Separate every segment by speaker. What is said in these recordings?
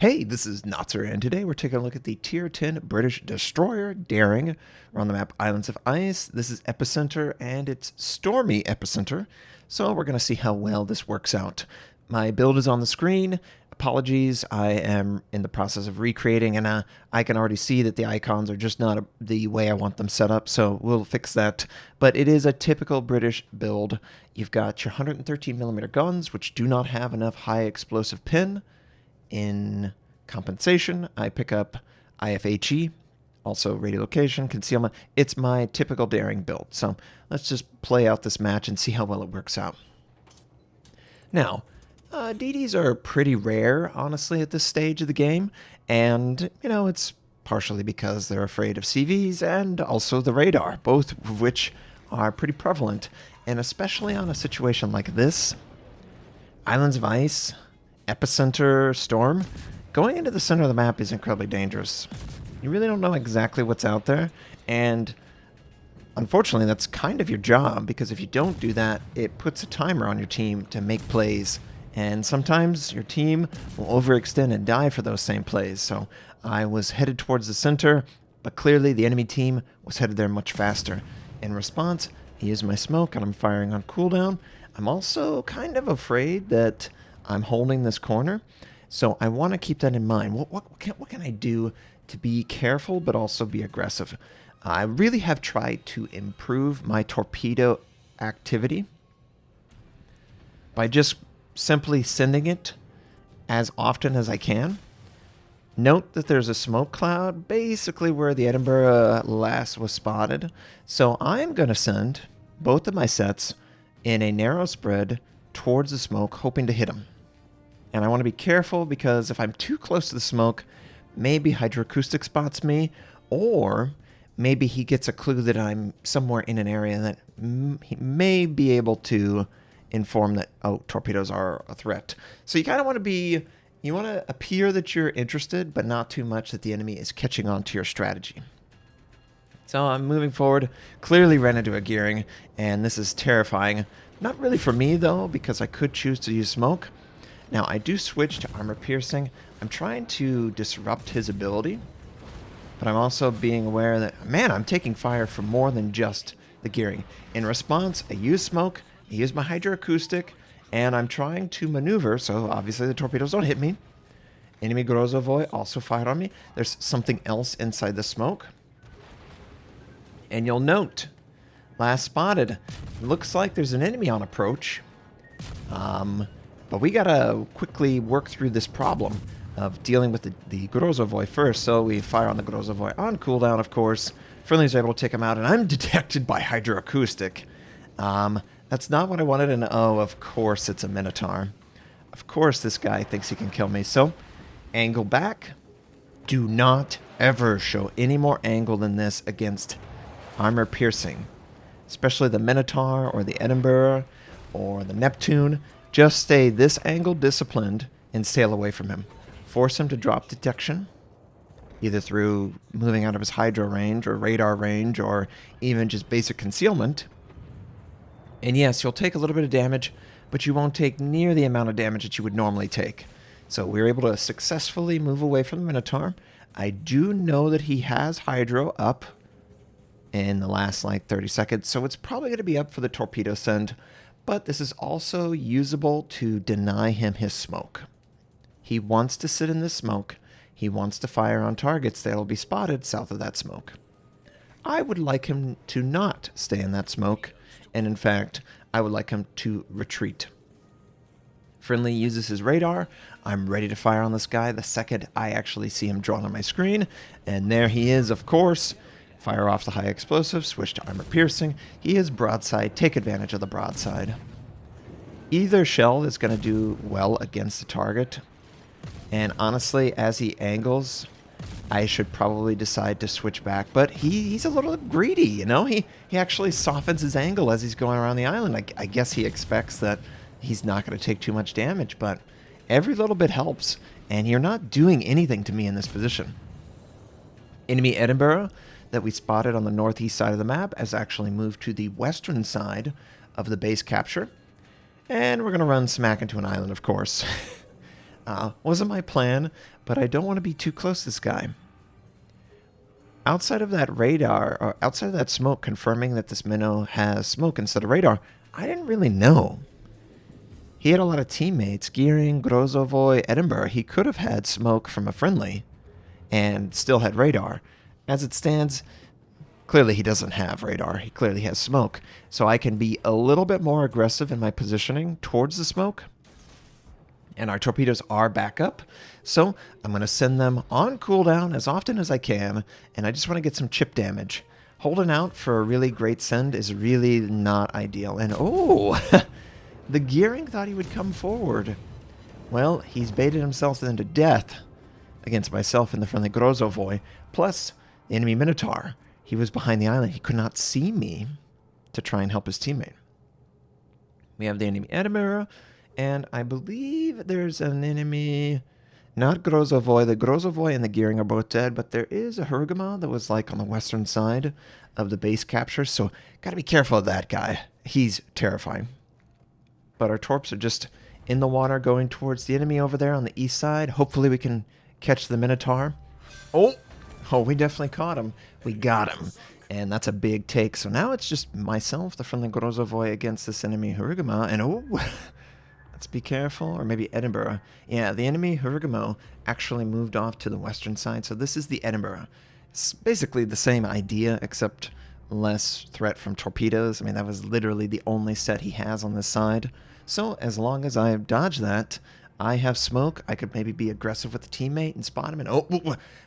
Speaker 1: Hey, this is Notser, and today we're taking a look at the Tier 10 British destroyer Daring. We're on the map Islands of Ice. This is Epicenter, and it's stormy Epicenter, so we're going to see how well this works out. My build is on the screen. Apologies, I am in the process of recreating, and I can already see that the icons are just not the way I want them set up, so we'll fix that. But it is a typical British build. You've got your 113mm guns, which do not have enough high explosive pin. In compensation, I pick up IFHE, also radiolocation, concealment. It's my typical Daring build. So let's just play out this match and see how well it works out. Now, DDs are pretty rare, honestly, at this stage of the game. And, you know, it's partially because they're afraid of CVs and also the radar, both of which are pretty prevalent. And especially on a situation like this, Islands of Ice, Epicenter Storm, going into the center of the map is incredibly dangerous. You really don't know exactly what's out there, and unfortunately that's kind of your job, because if you don't do that, it puts a timer on your team to make plays, and sometimes your team will overextend and die for those same plays. So I was headed towards the center, but clearly the enemy team was headed there much faster. In response, I used my smoke and I'm firing on cooldown. I'm also kind of afraid that I'm holding this corner, so I want to keep that in mind. What can I do to be careful but also be aggressive? I really have tried to improve my torpedo activity by just simply sending it as often as I can. Note that there's a smoke cloud basically where the Edinburgh last was spotted, so I'm going to send both of my sets in a narrow spread towards the smoke, hoping to hit him. And I want to be careful, because if I'm too close to the smoke, maybe hydroacoustic spots me, or maybe he gets a clue that I'm somewhere in an area that he may be able to inform that, oh, torpedoes are a threat. So you kind of want to you want to appear that you're interested, but not too much that the enemy is catching on to your strategy. So I'm moving forward, clearly ran into a gearing, and this is terrifying. Not really for me, though, because I could choose to use smoke. Now, I do switch to armor piercing. I'm trying to disrupt his ability, but I'm also being aware that, man, I'm taking fire from more than just the gearing. In response, I use smoke, I use my hydroacoustic, and I'm trying to maneuver, so obviously the torpedoes don't hit me. Enemy Grozovoi also fired on me. There's something else inside the smoke. And you'll note, last spotted, looks like there's an enemy on approach. But we gotta quickly work through this problem of dealing with the Grozovoi first. So we fire on the Grozovoi on cooldown, of course. Friendlies are able to take him out, and I'm detected by hydroacoustic. That's not what I wanted, and oh, of course it's a Minotaur. Of course this guy thinks he can kill me. So, angle back. Do not ever show any more angle than this against armor piercing. Especially the Minotaur, or the Edinburgh, or the Neptune. Just stay this angle disciplined and sail away from him. Force him to drop detection, either through moving out of his hydro range or radar range, or even just basic concealment. And yes, you'll take a little bit of damage, but you won't take near the amount of damage that you would normally take. So we were able to successfully move away from the Minotaur. I do know that he has hydro up in the last like 30 seconds, so it's probably going to be up for the torpedo send. But this is also usable to deny him his smoke. He wants to sit in this smoke. He wants to fire on targets that will be spotted south of that smoke. I would like him to not stay in that smoke, and in fact, I would like him to retreat. Friendly uses his radar. I'm ready to fire on this guy the second I actually see him drawn on my screen, and there he is, of course. Fire off the high explosive, switch to armor piercing. He is broadside, take advantage of the broadside. Either shell is going to do well against the target. And honestly, as he angles, I should probably decide to switch back. But he's a little greedy, you know? He actually softens his angle as he's going around the island. I guess he expects that he's not going to take too much damage, but every little bit helps. And you're not doing anything to me in this position. Enemy Edinburgh that we spotted on the northeast side of the map has actually moved to the western side of the base capture. And we're going to run smack into an island, of course. Wasn't my plan, but I don't want to be too close to this guy. Outside of that radar, or outside of that smoke confirming that this minnow has smoke instead of radar, I didn't really know. He had a lot of teammates, Gearing, Grozovoy, Edinburgh. He could have had smoke from a friendly and still had radar. As it stands, clearly he doesn't have radar. He clearly has smoke. So I can be a little bit more aggressive in my positioning towards the smoke. And our torpedoes are back up. So I'm going to send them on cooldown as often as I can. And I just want to get some chip damage. Holding out for a really great send is really not ideal. And oh, the Gearing thought he would come forward. Well, he's baited himself into death against myself and the friendly Grozovoy, plus the enemy Minotaur. He was behind the island. He could not see me to try and help his teammate. We have the enemy Edinburgh, and I believe there's an enemy, not Grozovoy. The Grozovoy and the Gearing are both dead, but there is a Hurugama that was like on the western side of the base capture, so gotta be careful of that guy. He's terrifying. But our torps are just in the water going towards the enemy over there on the east side. Hopefully we can catch the Minotaur. Oh, we definitely caught him. We got him. And that's a big take. So now it's just myself, the friendly Grozovoy, against this enemy Hurugama. And oh, let's be careful. Or maybe Edinburgh. Yeah, the enemy Hurugama actually moved off to the western side. So this is the Edinburgh. It's basically the same idea, except less threat from torpedoes. I mean, that was literally the only set he has on this side. So as long as I dodge that, I have smoke. I could maybe be aggressive with the teammate and spot him. And oh,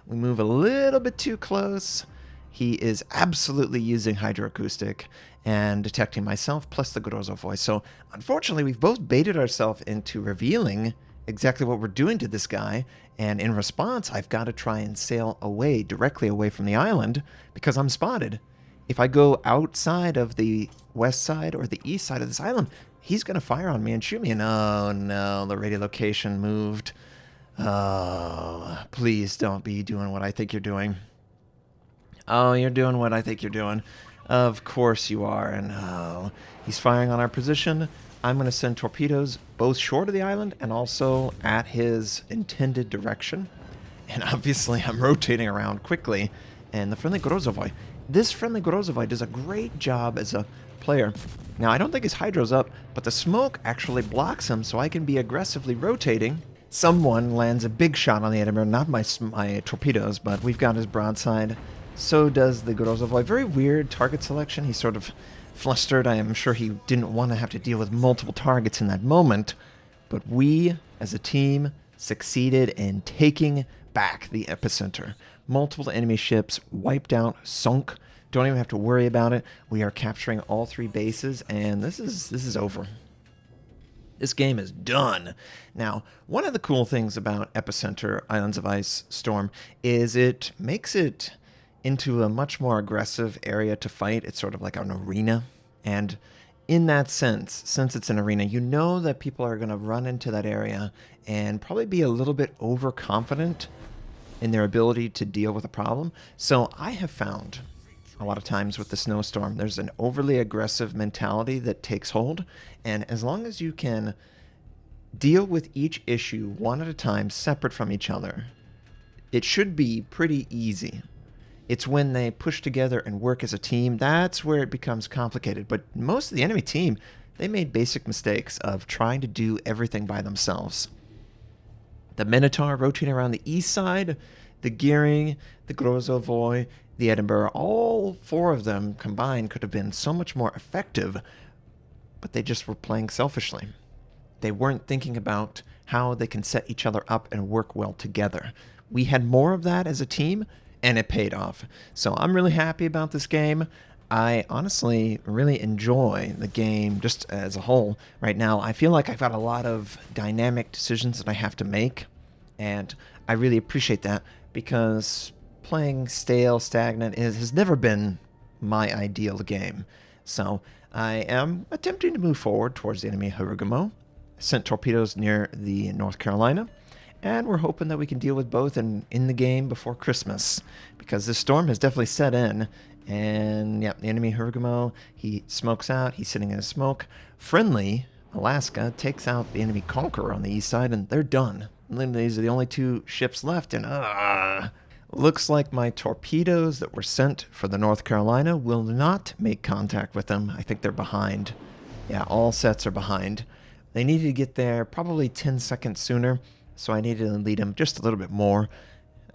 Speaker 1: we move a little bit too close. He is absolutely using hydroacoustic and detecting myself plus the Grozovoy. So unfortunately, we've both baited ourselves into revealing exactly what we're doing to this guy. And in response, I've got to try and sail away, directly away from the island, because I'm spotted. If I go outside of the west side or the east side of this island, he's going to fire on me and shoot me. And oh no, the radiolocation moved. Oh, please don't be doing what I think you're doing. Oh, you're doing what I think you're doing. Of course you are. And oh, he's firing on our position. I'm going to send torpedoes both short of the island and also at his intended direction. And obviously I'm rotating around quickly. And the friendly Grozovoy. This friendly Grozovoy does a great job as a player. Now, I don't think his hydro's up, but the smoke actually blocks him, so I can be aggressively rotating. Someone lands a big shot on the Edinburgh, not my torpedoes, but we've got his broadside. So does the Grozovoy. Very weird target selection. He's sort of flustered. I am sure he didn't want to have to deal with multiple targets in that moment. But we, as a team, succeeded in taking back the epicenter. Multiple enemy ships wiped out, sunk. Don't even have to worry about it. We are capturing all 3 bases, and this is over. This game is done. Now, one of the cool things about Epicenter Islands of Ice Storm is it makes it into a much more aggressive area to fight. It's sort of like an arena, and in that sense, since it's an arena, you know that people are going to run into that area and probably be a little bit overconfident in their ability to deal with a problem. So I have found a lot of times with the snowstorm, there's an overly aggressive mentality that takes hold. And as long as you can deal with each issue one at a time, separate from each other, it should be pretty easy. It's when they push together and work as a team, that's where it becomes complicated. But most of the enemy team, they made basic mistakes of trying to do everything by themselves. The Minotaur rotating around the east side, the Gearing, the Grozovoy, the Edinburgh, all 4 of them combined could have been so much more effective, but they just were playing selfishly. They weren't thinking about how they can set each other up and work well together. We had more of that as a team, and it paid off. So I'm really happy about this game. I honestly really enjoy the game just as a whole right now. I feel like I've got a lot of dynamic decisions that I have to make, and I really appreciate that because playing stale, stagnant has never been my ideal game. So I am attempting to move forward towards the enemy Hurugamo. Sent torpedoes near the North Carolina, and we're hoping that we can deal with both in the game before Christmas, because this storm has definitely set in. And yeah, the enemy Hurugamo, he smokes out. He's sitting in his smoke. Friendly, Alaska takes out the enemy Conqueror on the east side, and they're done. And then these are the only two ships left, and looks like my torpedoes that were sent for the North Carolina will not make contact with them. I think they're behind. Yeah, all sets are behind. They needed to get there probably 10 seconds sooner, so I needed to lead them just a little bit more.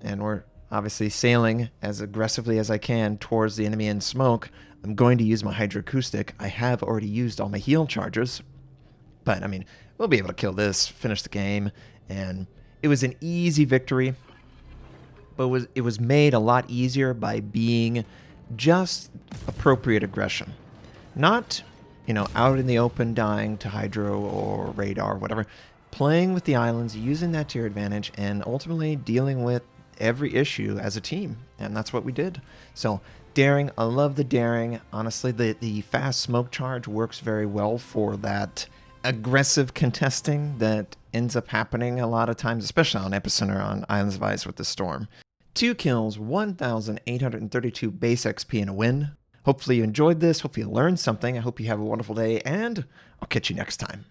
Speaker 1: And we're obviously sailing as aggressively as I can towards the enemy in smoke. I'm going to use my hydroacoustic. I have already used all my heal charges. But, I mean, we'll be able to kill this, finish the game, and it was an easy victory. But it was made a lot easier by being just appropriate aggression. Not, out in the open dying to hydro or radar or whatever. Playing with the islands, using that to your advantage, and ultimately dealing with every issue as a team. And that's what we did. So, daring, I love the daring. Honestly, the fast smoke charge works very well for that aggressive contesting that ends up happening a lot of times, especially on Epicenter on Islands of Ice with the Storm. 2 kills, 1,832 base XP and a win. Hopefully you enjoyed this. Hopefully you learned something. I hope you have a wonderful day, and I'll catch you next time.